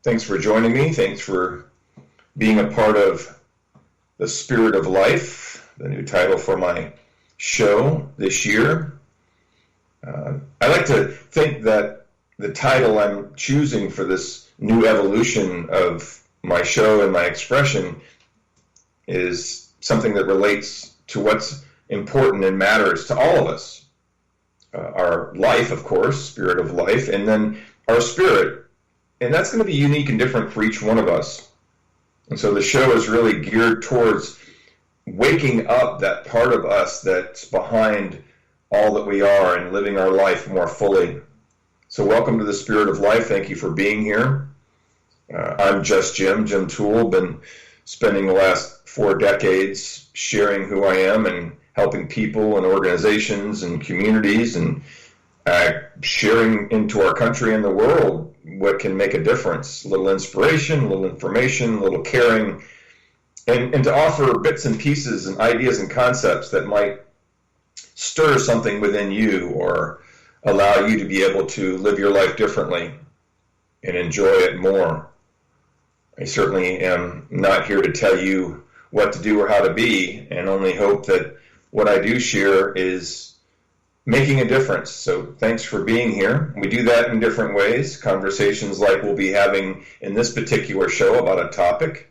Thanks for joining me. Thanks for being a part of The Spirit of Life, the new title for my show this year. I like to think that the title I'm choosing for this new evolution of my show and my expression is something that relates to what's important and matters to all of us. Our life, of course, spirit of life, and then our spirit. And that's going to be unique and different for each one of us. And so the show is really geared towards waking up that part of us that's behind all that we are and living our life more fully. So welcome to the Spirit of Life. Thank you for being here. I'm just Jim Toole. Been spending the last 4 decades sharing who I am and helping people and organizations and communities and sharing into our country and the world what can make a difference. A little inspiration, a little information, a little caring, and to offer bits and pieces and ideas and concepts that might stir something within you or allow you to be able to live your life differently and enjoy it more. I certainly am not here to tell you what to do or how to be, and only hope that what I do share is making a difference. So thanks for being here. We do that in different ways. Conversations like we'll be having in this particular show about a topic,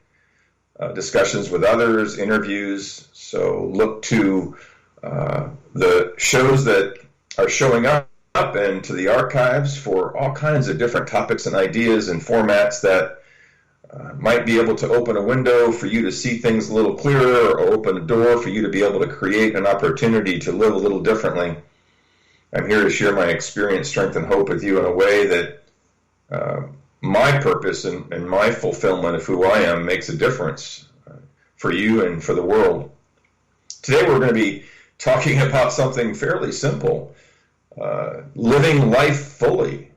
discussions with others, interviews. So look to the shows that are showing up and to the archives for all kinds of different topics and ideas and formats that might be able to open a window for you to see things a little clearer, or open a door for you to be able to create an opportunity to live a little differently. I'm here to share my experience, strength, and hope with you in a way that my purpose and my fulfillment of who I am makes a difference for you and for the world. Today we're going to be talking about something fairly simple, living life fully.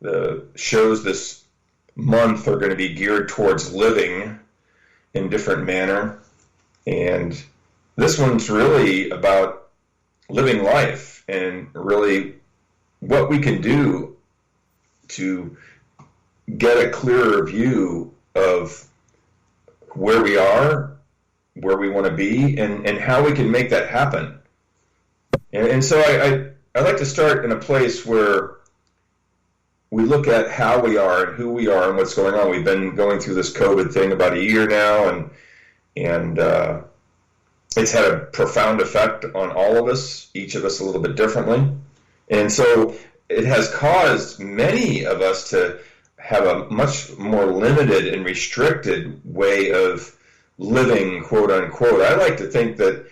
The shows this month are going to be geared towards living in different manner, and this one's really about living life and really what we can do to get a clearer view of where we are, where we want to be, and how we can make that happen. And so I like to start in a place where we look at how we are and who we are and what's going on. We've been going through this COVID thing about a year now, and it's had a profound effect on all of us, each of us a little bit differently. And so it has caused many of us to have a much more limited and restricted way of living, quote unquote. I like to think that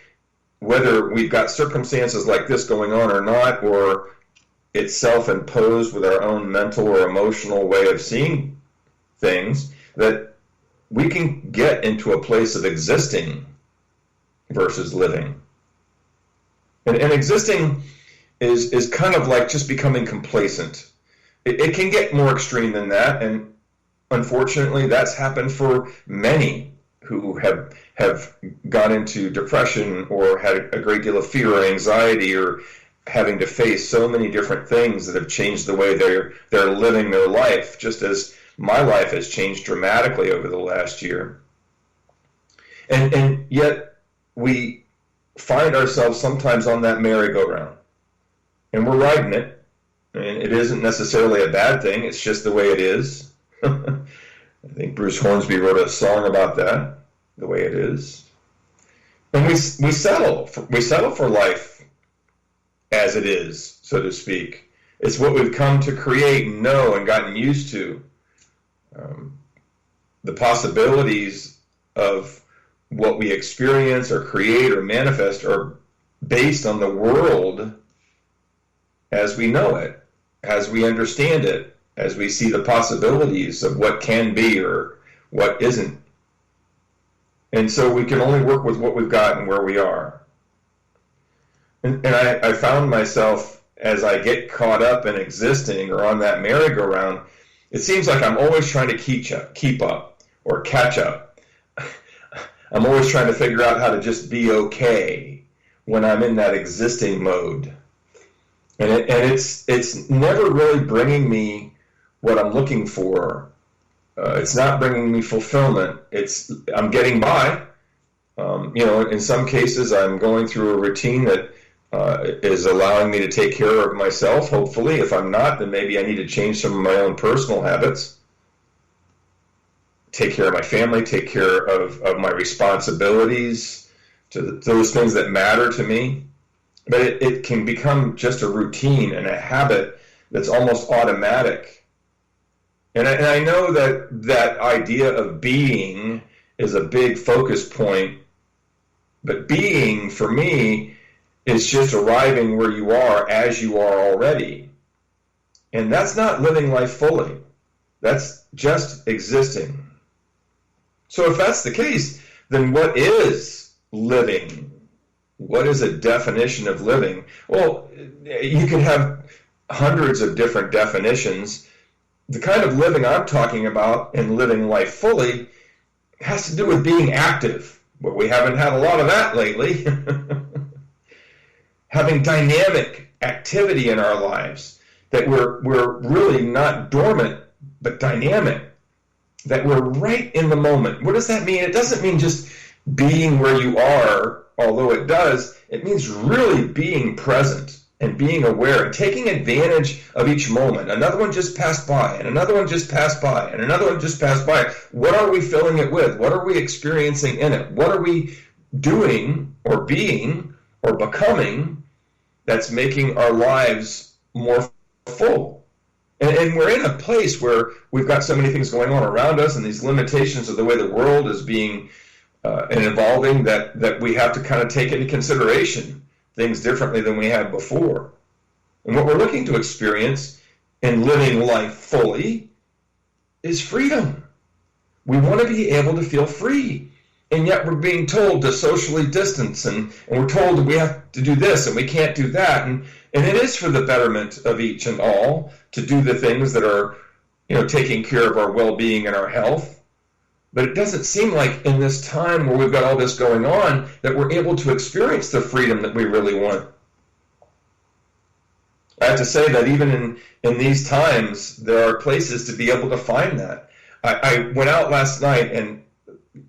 whether we've got circumstances like this going on or not, or it's self-imposed with our own mental or emotional way of seeing things, that we can get into a place of existing versus living. And existing is kind of like just becoming complacent. It can get more extreme than that, and unfortunately that's happened for many who have got into depression or had a great deal of fear or anxiety, or having to face so many different things that have changed the way they're living their life, just as my life has changed dramatically over the last year. And yet we find ourselves sometimes on that merry-go-round, and we're riding it, and it isn't necessarily a bad thing, it's just the way it is. I think Bruce Hornsby wrote a song about that, the way it is. And we settle for life as it is, so to speak. It's what we've come to create and know and gotten used to. The possibilities of what we experience or create or manifest are based on the world as we know it, as we understand it, as we see the possibilities of what can be or what isn't. And so we can only work with what we've got and where we are. And I found myself, as I get caught up in existing or on that merry-go-round, it seems like I'm always trying to keep up or catch up. I'm always trying to figure out how to just be okay when I'm in that existing mode. And it's never really bringing me what I'm looking for It's not bringing me fulfillment. I'm getting by. In some cases, I'm going through a routine that is allowing me to take care of myself, hopefully. If I'm not, then maybe I need to change some of my own personal habits. Take care of my family, take care of my responsibilities, to those things that matter to me. But it can become just a routine and a habit that's almost automatic. And I know that idea of being is a big focus point, but being, for me, is just arriving where you are as you are already. And that's not living life fully. That's just existing. So if that's the case, then what is living? What is a definition of living? Well, you can have hundreds of different definitions. The kind of living I'm talking about and living life fully has to do with being active, but we haven't had a lot of that lately. Having dynamic activity in our lives, that we're really not dormant, but dynamic, that we're right in the moment. What does that mean? It doesn't mean just being where you are, although it does. It means really being present and being aware and taking advantage of each moment. Another one just passed by, and another one just passed by, and another one just passed by. What are we filling it with? What are we experiencing in it? What are we doing or being or becoming that's making our lives more full? And we're in a place where we've got so many things going on around us and these limitations of the way the world is being and evolving that we have to kind of take into consideration things differently than we had before. And what we're looking to experience in living life fully is freedom. We want to be able to feel free. And yet we're being told to socially distance, and we're told that we have to do this and we can't do that. And it is for the betterment of each and all to do the things that are, taking care of our well-being and our health. But it doesn't seem like in this time where we've got all this going on that we're able to experience the freedom that we really want. I have to say that even in these times, there are places to be able to find that. I went out last night, and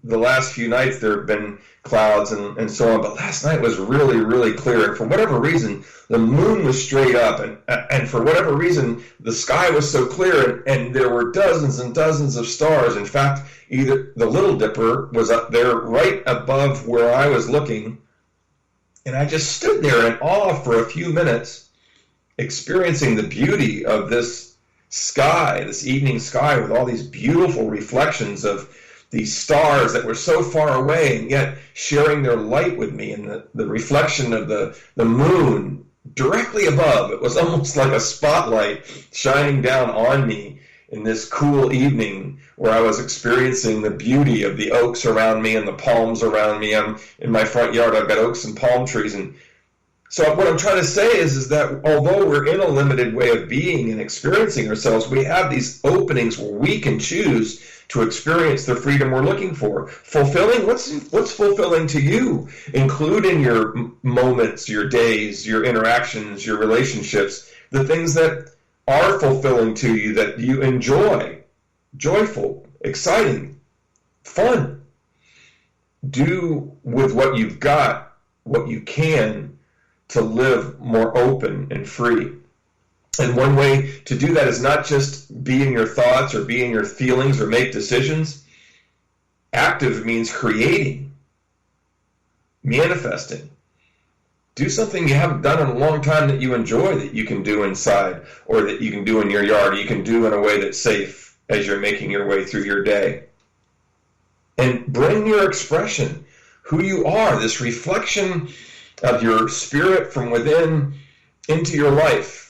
the last few nights there have been clouds and so on, but last night was really, really clear. And for whatever reason, the moon was straight up, and for whatever reason, the sky was so clear, and there were dozens and dozens of stars. In fact, either the Little Dipper was up there right above where I was looking, and I just stood there in awe for a few minutes, experiencing the beauty of this sky, this evening sky with all these beautiful reflections of these stars that were so far away and yet sharing their light with me, and the reflection of the moon directly above. It was almost like a spotlight shining down on me in this cool evening where I was experiencing the beauty of the oaks around me and the palms around me. I'm in my front yard. I've got oaks and palm trees. And so what I'm trying to say is that although we're in a limited way of being and experiencing ourselves, we have these openings where we can choose to experience the freedom we're looking for. Fulfilling, what's fulfilling to you? Include in your moments, your days, your interactions, your relationships, the things that are fulfilling to you, that you enjoy, joyful, exciting, fun. Do with what you've got, what you can, to live more open and free. And one way to do that is not just be in your thoughts or be in your feelings or make decisions. Active means creating, manifesting. Do something you haven't done in a long time that you enjoy, that you can do inside, or that you can do in your yard, or you can do in a way that's safe as you're making your way through your day. And bring your expression, who you are, this reflection of your spirit from within into your life.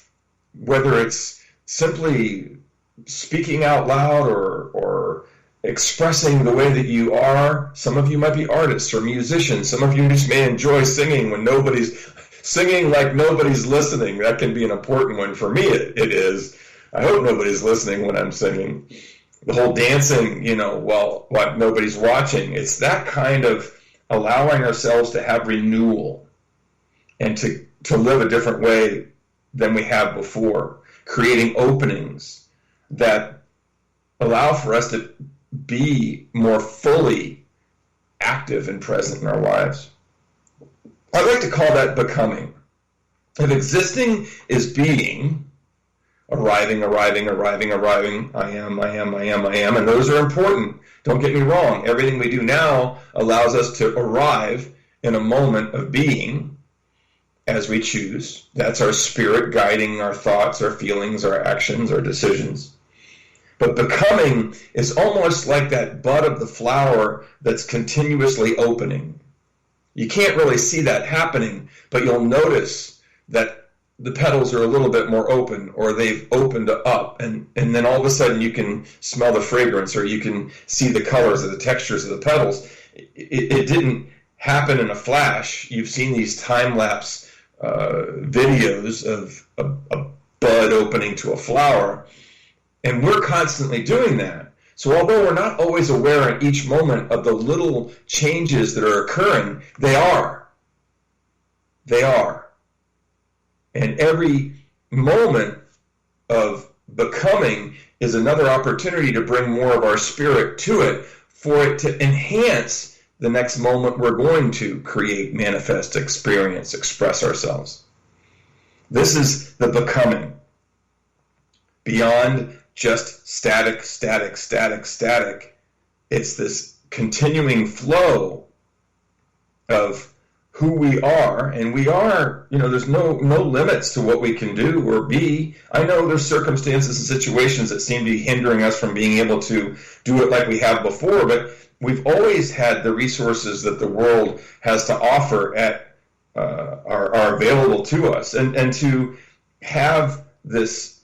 Whether it's simply speaking out loud or expressing the way that you are. Some of you might be artists or musicians. Some of you just may enjoy singing when nobody's singing, like nobody's listening. That can be an important one. For me, it is. I hope nobody's listening when I'm singing. The whole dancing, while nobody's watching. It's that kind of allowing ourselves to have renewal and to live a different way than we have before, creating openings that allow for us to be more fully active and present in our lives. I like to call that becoming. If existing is being, arriving, I am, and those are important. Don't get me wrong. Everything we do now allows us to arrive in a moment of being as we choose. That's our spirit guiding our thoughts, our feelings, our actions, our decisions. But becoming is almost like that bud of the flower that's continuously opening. You can't really see that happening, but you'll notice that the petals are a little bit more open, or they've opened up, and then all of a sudden you can smell the fragrance, or you can see the colors or the textures of the petals. It didn't happen in a flash. You've seen these time-lapse videos of a bud opening to a flower, and we're constantly doing that. So although we're not always aware in each moment of the little changes that are occurring, they are. They are. And every moment of becoming is another opportunity to bring more of our spirit to it, for it to enhance the next moment we're going to create, manifest, experience, express ourselves. This is the becoming. Beyond just static. It's this continuing flow of who we are, and we are, there's no limits to what we can do or be. I know there's circumstances and situations that seem to be hindering us from being able to do it like we have before, but we've always had the resources that the world has to offer are available to us, and to have this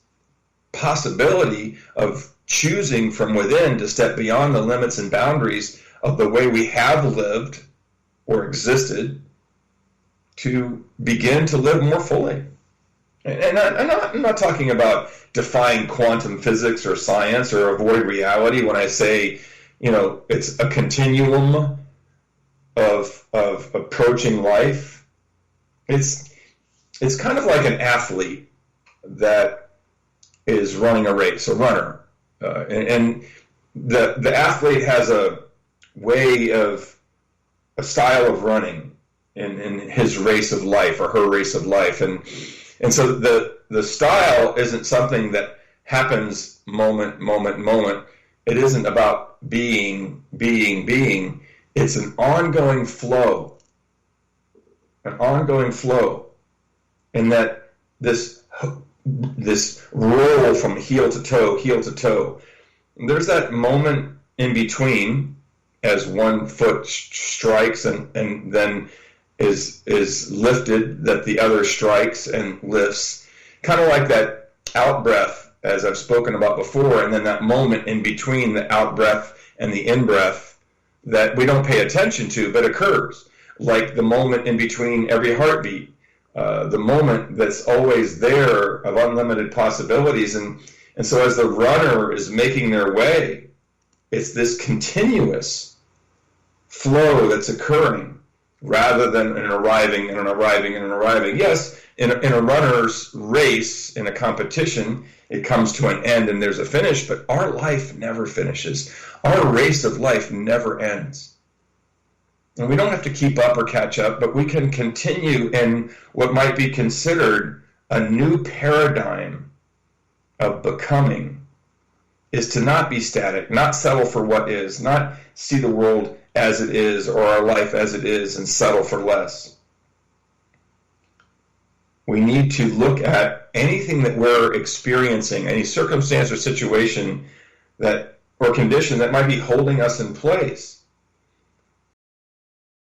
possibility of choosing from within to step beyond the limits and boundaries of the way we have lived or existed, to begin to live more fully. And I'm not talking about defying quantum physics or science or avoid reality when I say, it's a continuum of approaching life. It's kind of like an athlete that is running a race, a runner. And the athlete has a style of running in his race of life or her race of life, and so the style isn't something that happens moment. It isn't about being. It's an ongoing flow, and that this roll from heel to toe. There's that moment in between as one foot strikes and then is lifted, that the other strikes and lifts, kind of like that out breath, as I've spoken about before, and then that moment in between the out breath and the in breath that we don't pay attention to, but occurs, like the moment in between every heartbeat, the moment that's always there of unlimited possibilities. And so as the runner is making their way, it's this continuous flow that's occurring, rather than an arriving. Yes, in a runner's race, in a competition, it comes to an end and there's a finish, but our life never finishes. Our race of life never ends. And we don't have to keep up or catch up, but we can continue in what might be considered a new paradigm of becoming, is to not be static, not settle for what is, not see the world as it is or our life as it is and settle for less. We need to look at anything that we're experiencing, any circumstance or situation or condition that might be holding us in place,